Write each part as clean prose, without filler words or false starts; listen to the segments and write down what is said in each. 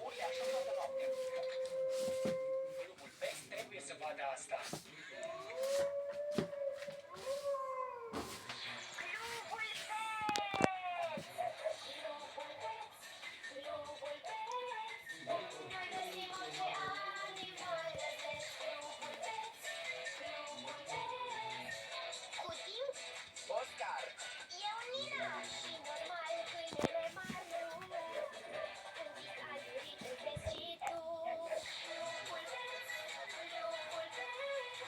urle așa toată noaptea. Clubul PES trebuie să vadă asta. Oscar! Eu Nina și normal câinele Marlu. Un pic alurit îl vezi și tu. Lupul vezi, lupul vezi.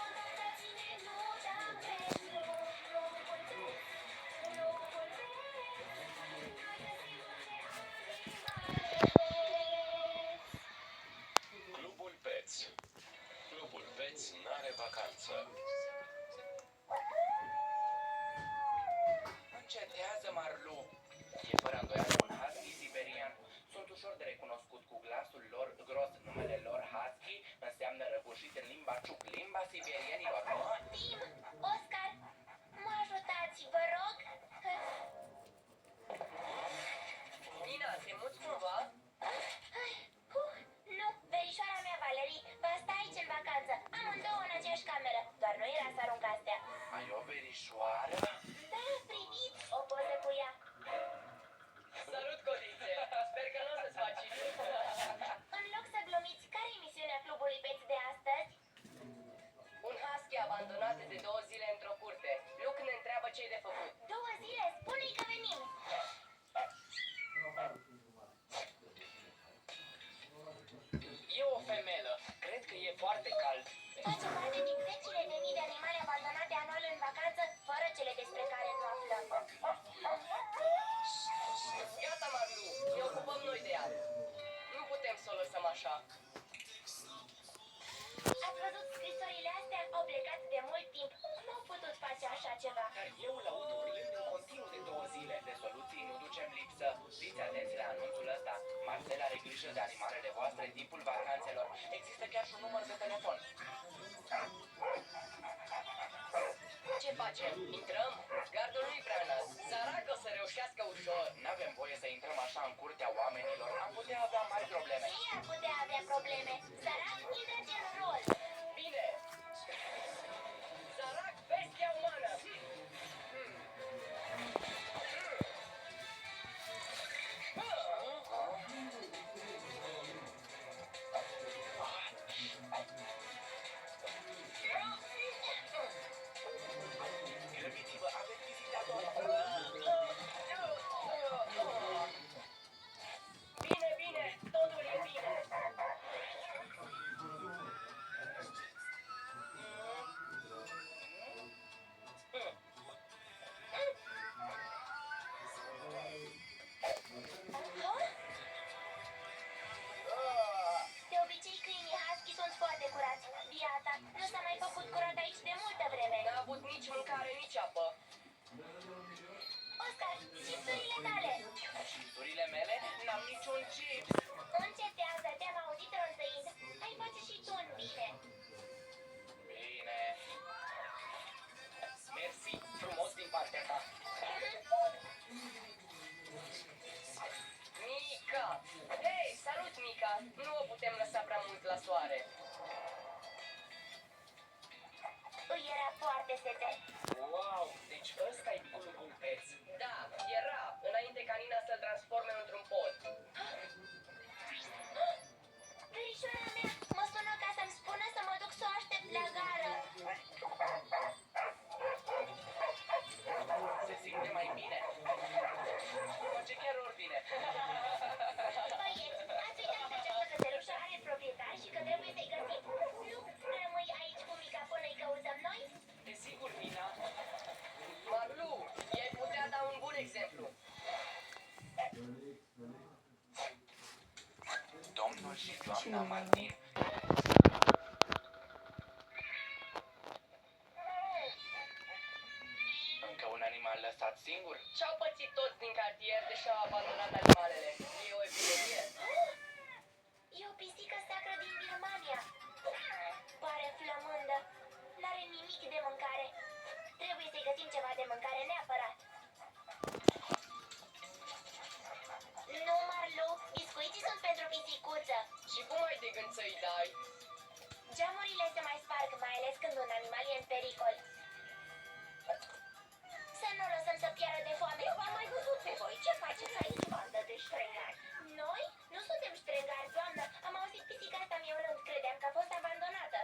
Odată ține nu da pentru. Lupul vezi, lupul vezi. Noi găsim multe animale vezi. Clubul Pets. Clubul Pets n-are vacanță. Încetează, Marlu! E fără îndoială un husky siberian. Sunt ușor de recunoscut cu glasul lor gros. Numele lor husky înseamnă răgușit în limba ciuc, limba siberienilor. Tim, Oscar, mă ajutați, vă rog? Nina, te muți cumva? Nu, verișoara mea, Valerii, va sta aici în vacanță. Amândouă în aceeași cameră. Doar nu era să arunc astea. Ai o verișoară? Da, priviți, o poză cu ea. Salut, codițe! Sper că nu o să-ți faci inimi. În loc să glumiți, care e misiunea clubului Pets de astăzi? Un husky abandonat de 2 zile într-o curte. Luke ne întreabă ce-i de făcut. 2 zile, spune-i că venim. E o femelă. Cred că e foarte cald. Face parte din zecile de mii de animale abandonate anual în vacanță, fără cele despre care nu aflăm. Gata, Marlu, ne ocupăm noi de ea. Nu putem să o lăsăm așa. Ați văzut scrisorile astea? Au plecat de mult timp. Nu au putut face așa ceva. Dar eu îl aud urlând în continuu de 2 zile. De soluții nu ducem lipsă. Fiți atenți la anunțul ăsta. Marcel are grijă de animalele voastre în timpul vacanțelor. Există chiar și un număr de telefon. Ce facem? Intrăm? Gardul nu-i prea înalt. Sărac o să reușească ușor. N-avem voie să intrăm așa în curtea oamenilor. Am putea avea mari probleme. Cine ar putea avea probleme? Sărac, intră-ți în rol. Bine! Sărac, bestia umană! Grăbiți-vă, avem vizitatori. Bine, bine, totul e bine. De obicei, câinii husky sunt foarte curați. Biata, nu s-a mai făcut curat aici de multă vreme. N-a avut nici mâncare, nici apă. Oscar, chipsurile tale. Chipsurile mele? N-am niciun chip. Încetează, te-am auzit rândăind. Hai face și tu în bine. Bine. Mersi, frumos din partea ta. Mica! Hei, salut, Mica! Nu o putem lăsa prea mult la soare. Îi era foarte sete. Wow, deci ăsta e clubul Pets. Da, era, înainte ca Nina să-l transforme într-un pod. Verișoara mea mă sună ca să-mi spună să mă duc să o aștept la gară. Se simte mai bine. Face chiar ordine. Băieți, ați uitat că această cățelușă are proprietar și că trebuie să-i găsim. Nu rămâi aici cu Mica până îi căutăm noi? Desigur, Nina. Marlu, i-ai putea da un bun exemplu. Domnul și doamna Martin. Încă un animal lăsat singur? Ce-au pățit toți din cartier deși au abandonat animalele? E o epidemie. E o pisică sacră din Birmania. Pare flămândă. N-are nimic de mâncare. Trebuie să-i găsim ceva de mâncare neapărat. Nu, Marlu, biscuiții sunt pentru Geamurile se mai sparg, mai ales când un animal e în pericol. Să nu o lăsăm să piară de foame. Eu v-am mai văzut pe voi. Ce faceți aici, bandă de ștrengari? Noi? Nu suntem ștrengari, doamnă. Am auzit pisica asta miaulând. Credeam că a fost abandonată.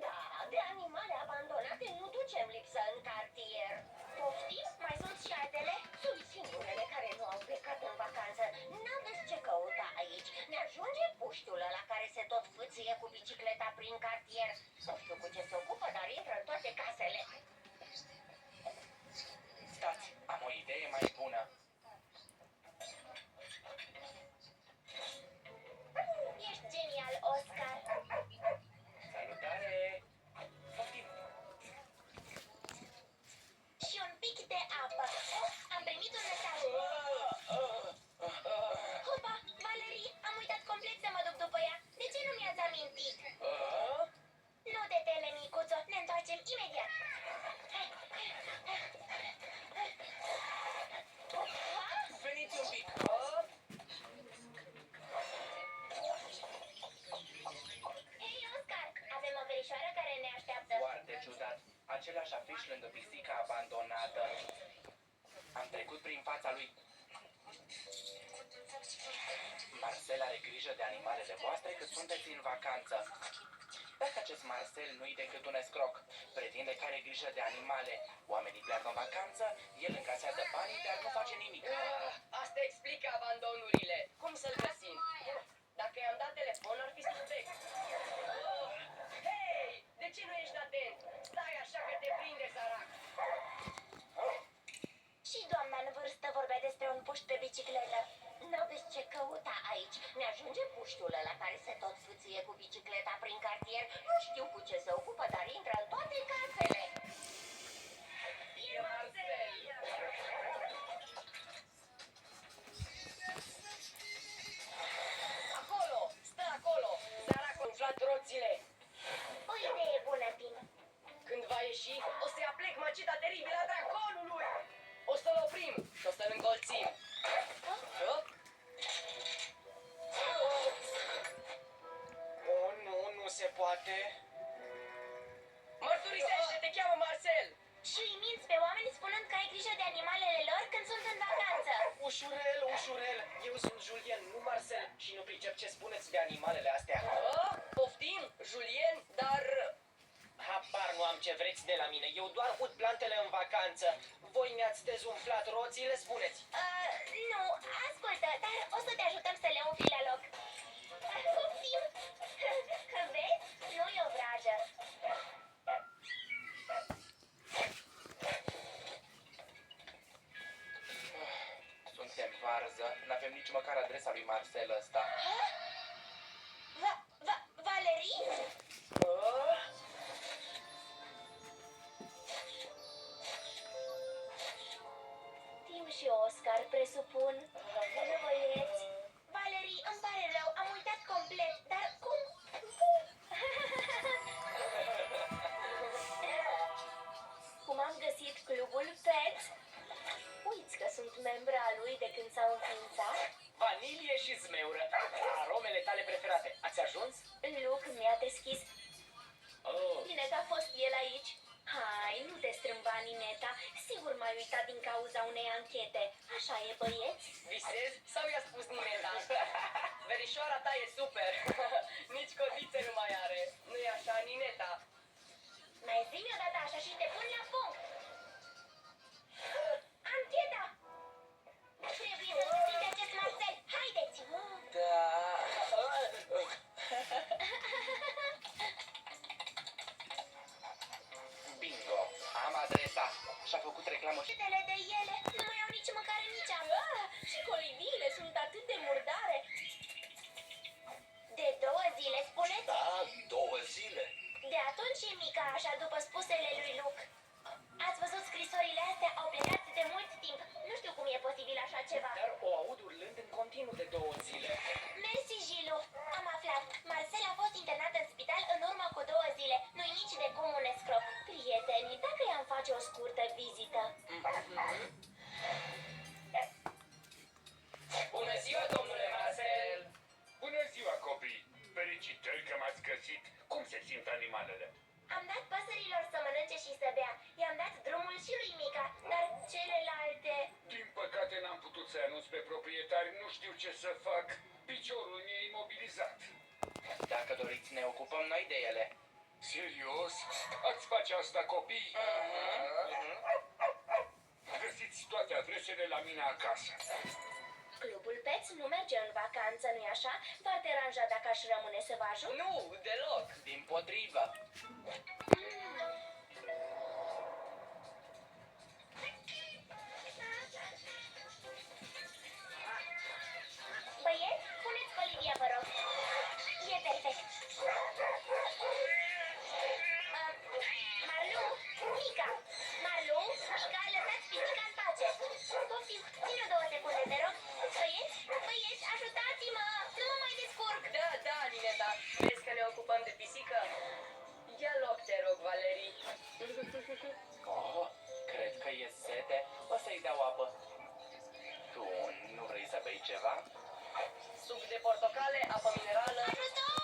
Da, de animale abandonate nu ducem lipsă în cartier. Poftim? Mai sunt și altele? Sunt singurele care nu au plecat în vacanță. N-aveți ce căuta aici. Ne ajunge puștiul ăla care se tot fâție cu bicicleta prin cartier. Nu știu cu ce se ocupă, dar intră în toate casele. Stați, am o idee mai bună. Ești genial, Oscar. Salutare! Poftim! Și un pic de apă. Oh, am primit un mesaj. Hopa, Valerii, am uitat complet să mă duc după ea. De ce nu mi-ați amintit? Nu te teme, micuțo, ne întoarcem imediat. Veniți un pic! Hei, Oscar, avem o verișoară care ne așteaptă. Foarte ciudat. Același afiș lângă pisica abandonată. Am trecut prin fața lui. Marcel are grijă de animalele voastre cât sunteți în vacanță. Dacă acest Marcel nu-i decât un escroc, pretinde că are grijă de animale, oamenii pleacă în vacanță, el încasează banii, dar nu face nimic. Asta explică abandonurile. Cum să-l găsim? Dacă i-am dat telefon, ar fi suspect. Hei! De ce nu ești atent? Stai așa că te prinde, sărac. Și doamna în vârstă vorbea despre un puști pe bicicletă. N-aveți ce căuta aici. Ne ajunge puștiul ăla care se tot fâție cu bicicleta prin cartier. Nu știu cu ce se ocupă, dar intră în toate casele. E Marcel! Acolo! Stă acolo! Săracul a umflat roțile. O idee bună, Tim. Când va ieși, o să-i aplec măcita teribilă a draconului! O să-l oprim și o să-l încolțim. Oh, nu se poate. Mărturisește, te cheamă Marcel! Și îi minți pe oameni spunând că ai grijă de animalele lor când sunt în vacanță. Ușurel. Eu sunt Julien, nu Marcel, și nu pricep ce spuneți de animalele astea. Poftim, Julien, dar... Habar nu am ce vreți de la mine. Eu doar ud plantele în vacanță. Voi mi-ați dezumflat roțile, spuneți. Nu, ascultă, dar o să te ajutăm să le umfli la loc. Poftim! Vezi? Nu e o vrajă. Suntem varză, n-avem nici măcar adresa lui Marcel ăsta. Valerii? Tim și Oscar, presupun. Bună, băieți. Valerii, îmi pare rău, am uitat complet, dar cum? Cum am găsit clubul Pets? Uiți că sunt membra a lui de când s-a înființat. Vanilie și zmeură. Aromele tale preferate. Ați ajuns? Luke mi-a deschis. Oh. Bine că a fost el aici. Hai, nu te strâmba, Nineta. Sigur m-ai uitat din cauza unei anchete. Așa e, băieți? Visezi sau i-a spus Nineta? Verișoara ta e super. Nici codițe nu mai are. Nu-i așa, Nineta? Mai zi-mi odată așa și te pun la punct. Ancheta! Trebuie să găsim pe acest Marcel. Haideți! Da. Bingo. Am adresa. Și-a făcut reclamă și... Câtele de ele nu mai au nici măcar nici apă. Și coliviile sunt atât de murdare. De 2 zile, spuneți? Da, 2 zile. De atunci e mica așa, după spusele lui Luke. Piciorul mi-e imobilizat. Dacă doriți, ne ocupăm noi de ele. Serios? Ați face asta, copii? Găsiți toate adresele la mine acasă. Clubul Pets nu merge în vacanță, nu-i așa? V-ar deranja dacă aș rămâne să vă ajut? Nu, deloc. Dimpotrivă. Băieți, puneți colivia, vă rog. E perfect. Marlu, Mica, Marlu, Mica, lăsați pisica în pace. Poftim, ține 2 secunde, te rog. Băieți, ajutați-mă, nu mă mai descurc. Da, Nineta. Vezi că ne ocupăm de pisică? Ia loc, te rog, Valerii. Oh, cred că e sete. O să-i dau apă. Tu nu vrei să bei ceva? Suc de portocale, apă minerală. Ajutor!